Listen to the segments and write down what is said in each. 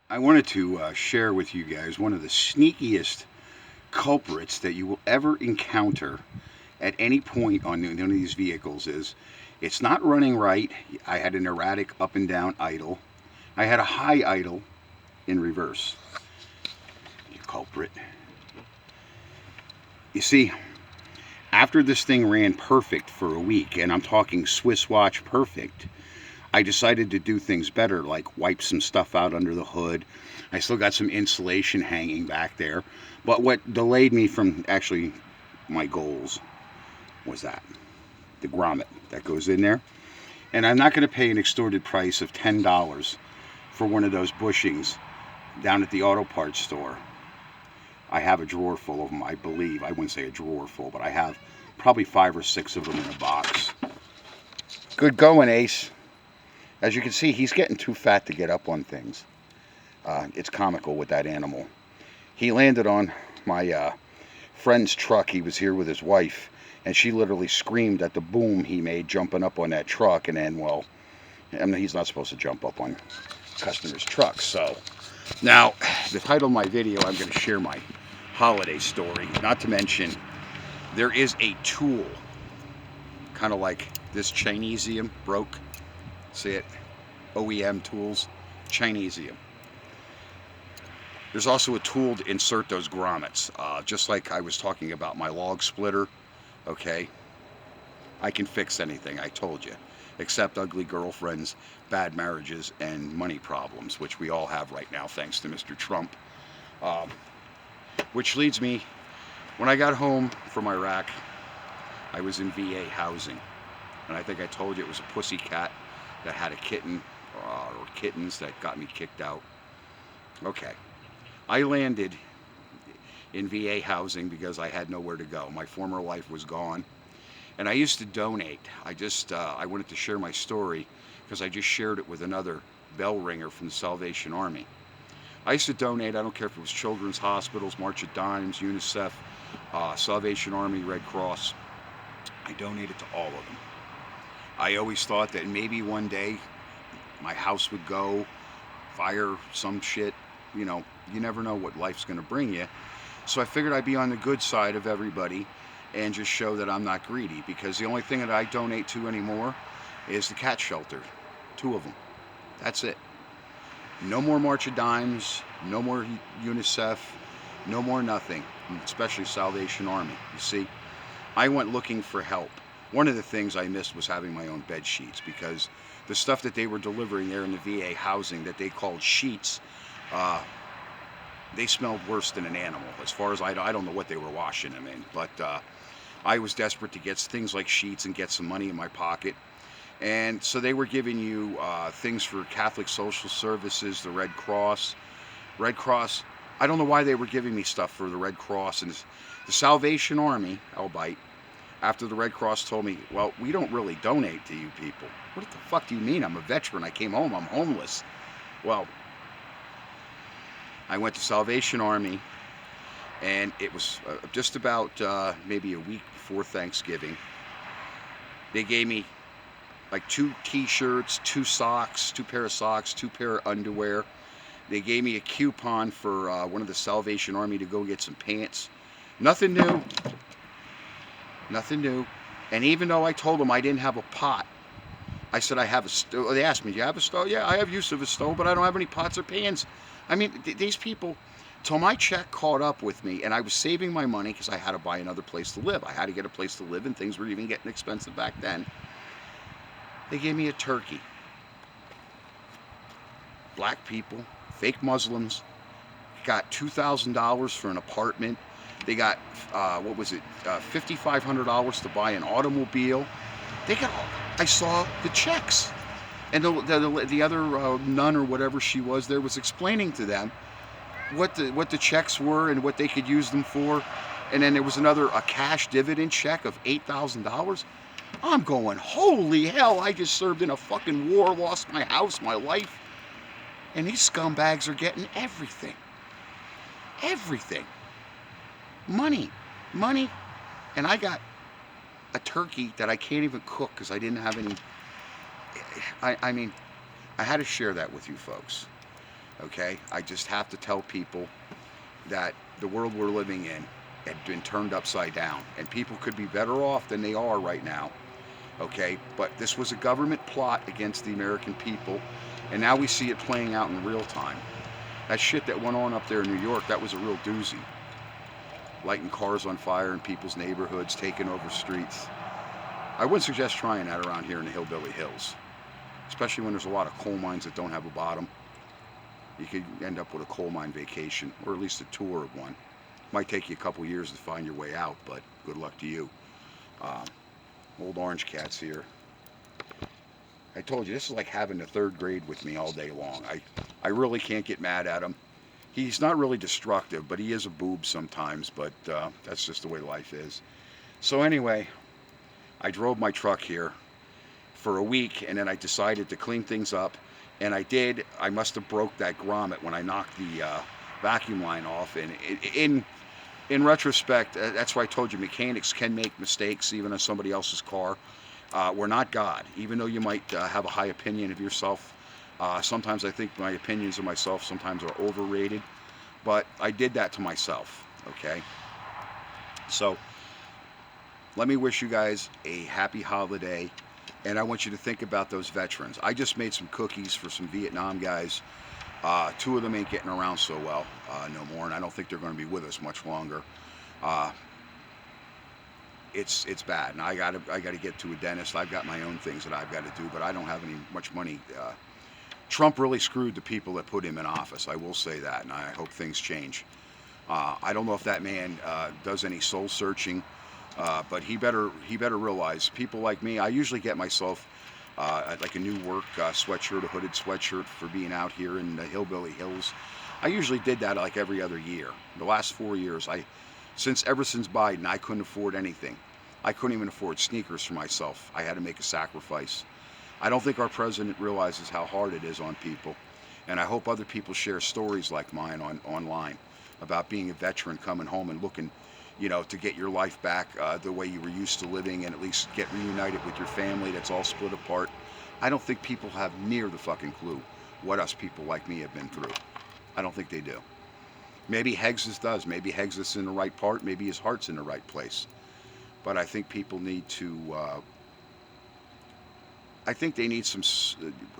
I wanted to share with you guys one of the sneakiest culprits that you will ever encounter at any point on one of these vehicles is it's not running right. I had an erratic up and down idle. I had a high idle in reverse. You culprit. You see, after this thing ran perfect for a week, and I'm talking Swiss watch perfect, I decided to do things better, like wipe some stuff out under the hood. I still got some insulation hanging back there. But what delayed me from actually my goals was that the grommet that goes in there. And I'm not going to pay an extorted price of $10 for one of those bushings down at the auto parts store. I have a drawer full of them, I believe. I wouldn't say a drawer full, but I have probably 5 or 6 of them in a box. Good going, Ace. As you can see, he's getting too fat to get up on things. It's comical with that animal. He landed on my friend's truck. He was here with his wife, and she literally screamed at the boom he made jumping up on that truck. And then, well, I mean, he's not supposed to jump up on customers' trucks. So now, the title of my video, I'm going to share my holiday story. Not to mention, there is a tool, kind of like this Chinesium broke. See it? OEM tools, Chinesium. There's also a tool to insert those grommets, just like I was talking about my log splitter. Okay, I can fix anything, I told you, except ugly girlfriends, bad marriages, and money problems, which we all have right now thanks to Mr. Trump. Which leads me, when I got home from Iraq, I was in VA housing, and I think I told you it was a pussy cat that had a kitten, or kittens that got me kicked out. Okay, I landed in VA housing because I had nowhere to go. My former life was gone, and I used to donate. I wanted to share my story because I just shared it with another bell ringer from the Salvation Army. I used to donate. I don't care if it was Children's Hospitals, March of Dimes, UNICEF, Salvation Army, Red Cross. I donated to all of them. I always thought that maybe one day my house would go, fire, some shit. You know, you never know what life's going to bring you. So I figured I'd be on the good side of everybody and just show that I'm not greedy, because the only thing that I donate to anymore is the cat shelter. 2 of them. That's it. No more March of Dimes, no more UNICEF, no more nothing, especially Salvation Army. You see, I went looking for help. One of the things I missed was having my own bed sheets, because the stuff that they were delivering there in the VA housing that they called sheets, they smelled worse than an animal. As far as I don't know what they were washing them in, but I was desperate to get things like sheets and get some money in my pocket. And so they were giving you things for Catholic Social Services, the Red Cross. Red Cross, I don't know why they were giving me stuff for the Red Cross. And the Salvation Army, albeit, after the Red Cross told me, well, we don't really donate to you people. What the fuck do you mean? I'm a veteran. I came home. I'm homeless. Well, I went to Salvation Army, and it was just about maybe a week before Thanksgiving. They gave me like 2 t-shirts, 2 socks, 2 pair of socks, 2 pair of underwear. They gave me a coupon for one of the Salvation Army to go get some pants. Nothing new. Nothing new. And even though I told them I didn't have a pot, I said I have a stove. They asked me, do you have a stove? Yeah, I have use of a stove, but I don't have any pots or pans. I mean, these people, till my check caught up with me, and I was saving my money because I had to buy another place to live. I had to get a place to live, and things were even getting expensive back then. They gave me a turkey. Black people, fake Muslims, got $2,000 for an apartment. They got, what was it, $5,500 to buy an automobile. They got, I saw the checks. And the other nun or whatever she was there was explaining to them what the checks were and what they could use them for. And then there was a cash dividend check of $8,000. I'm going, holy hell, I just served in a fucking war, lost my house, my life. And these scumbags are getting everything. Everything. Money. Money. And I got a turkey that I can't even cook because I didn't have any. I mean, I had to share that with you folks. Okay? I just have to tell people that the world we're living in had been turned upside down, and people could be better off than they are right now. Okay? But this was a government plot against the American people, and now we see it playing out in real time. That shit that went on up there in New York, that was a real doozy. Lighting cars on fire in people's neighborhoods, taking over streets. I wouldn't suggest trying that around here in the Hillbilly Hills, especially when there's a lot of coal mines that don't have a bottom. You could end up with a coal mine vacation, or at least a tour of one. Might take you a couple years to find your way out, but good luck to you. Um, Old Orange Cat's here. I told you, this is like having the third grade with me all day long. I really can't get mad at him. He's not really destructive, but he is a boob sometimes, but that's just the way life is. So anyway, I drove my truck here for a week, and then I decided to clean things up, and I did. I must have broke that grommet when I knocked the vacuum line off, and in retrospect, that's why I told you mechanics can make mistakes even on somebody else's car. We're not God, even though you might have a high opinion of yourself. Sometimes I think my opinions of myself sometimes are overrated, but I did that to myself, okay? So let me wish you guys a happy holiday, and I want you to think about those veterans. I just made some cookies for some Vietnam guys. Two of them ain't getting around so well no more, and I don't think they're going to be with us much longer. Uh, it's bad, and I gotta get to a dentist. I've got my own things that I've got to do, but I don't have any much money. Trump really screwed the people that put him in office. I will say that, and I hope things change. I don't know if that man does any soul searching, but he better realize people like me. I usually get myself like a new work sweatshirt, a hooded sweatshirt for being out here in the Hillbilly Hills. I usually did that like every other year. The last 4 years, ever since Biden, I couldn't afford anything. I couldn't even afford sneakers for myself. I had to make a sacrifice. I don't think our president realizes how hard it is on people, and I hope other people share stories like mine online about being a veteran, coming home and looking, to get your life back the way you were used to living, and at least get reunited with your family that's all split apart. I don't think people have near the fucking clue what us people like me have been through. I don't think they do. Maybe Heggs does. Maybe Heggs is in the right part. Maybe his heart's in the right place. But I think people need to. I think they need some.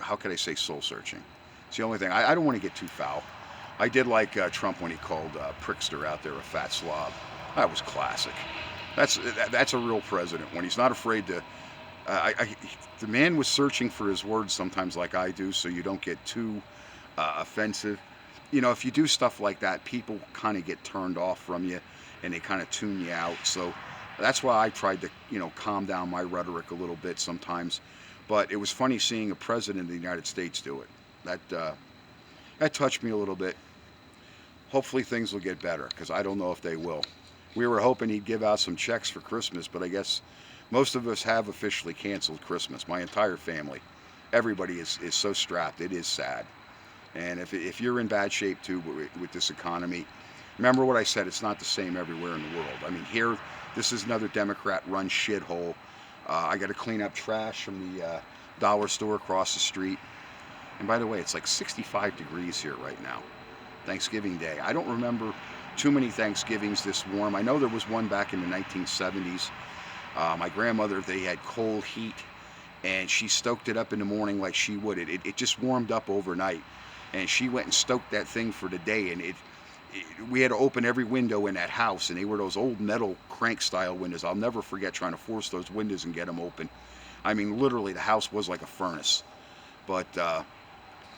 How could I say soul searching? It's the only thing. I don't want to get too foul. I did like Trump when he called Prickster out there a fat slob. That was classic. That's a real president when he's not afraid to. The man was searching for his words sometimes, like I do, so you don't get too offensive. If you do stuff like that, people kind of get turned off from you, and they kind of tune you out. So that's why I tried to, calm down my rhetoric a little bit sometimes. But it was funny seeing a president of the United States do it. That touched me a little bit. Hopefully things will get better, because I don't know if they will. We were hoping he'd give out some checks for Christmas, but I guess most of us have officially canceled Christmas. My entire family. Everybody is so strapped. It is sad. And if you're in bad shape too with this economy, remember what I said. It's not the same everywhere in the world. I mean, here, this is another Democrat-run shithole. I got to clean up trash from the dollar store across the street. And by the way, it's like 65 degrees here right now. Thanksgiving Day. I don't remember too many Thanksgivings this warm. I know there was one back in the 1970s. My grandmother, they had coal heat, and she stoked it up in the morning like she would. It just warmed up overnight. And she went and stoked that thing for the day, and we had to open every window in that house, and they were those old metal crank style windows. I'll never forget trying to force those windows and get them open. I mean, literally, the house was like a furnace. But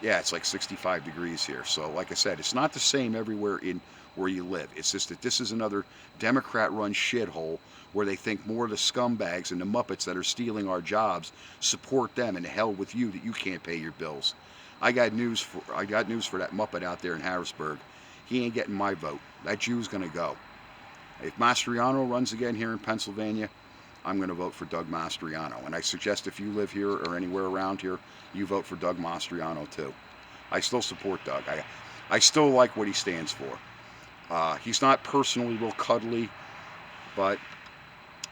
yeah, it's like 65 degrees here. So like I said, it's not the same everywhere in where you live. It's just that this is another Democrat-run shithole where they think more of the scumbags and the Muppets that are stealing our jobs support them, and the hell with you that you can't pay your bills. I got news for that Muppet out there in Harrisburg. He ain't getting my vote. That Jew's going to go. If Mastriano runs again here in Pennsylvania, I'm going to vote for Doug Mastriano. And I suggest if you live here or anywhere around here, you vote for Doug Mastriano too. I still support Doug. I still like what he stands for. He's not personally real cuddly, but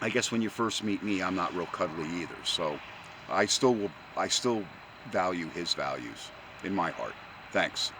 I guess when you first meet me, I'm not real cuddly either. So I still value his values in my heart. Thanks.